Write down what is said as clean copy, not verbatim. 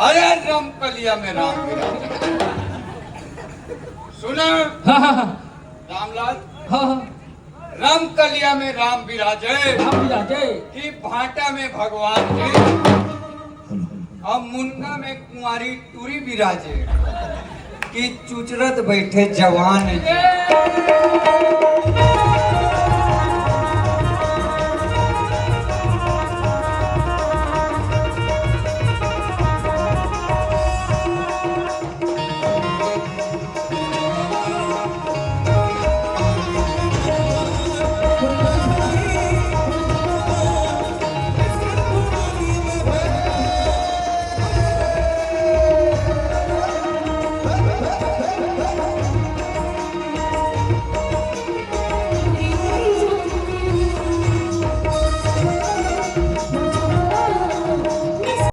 अरे रामकलिया में राम विराजे। सुना रामलाल, रामकलिया में राम विराजे कि भाटा में भगवान जी और मुन्ना में कुंवारी टूरी विराजे कि चुचरत बैठे जवान जी।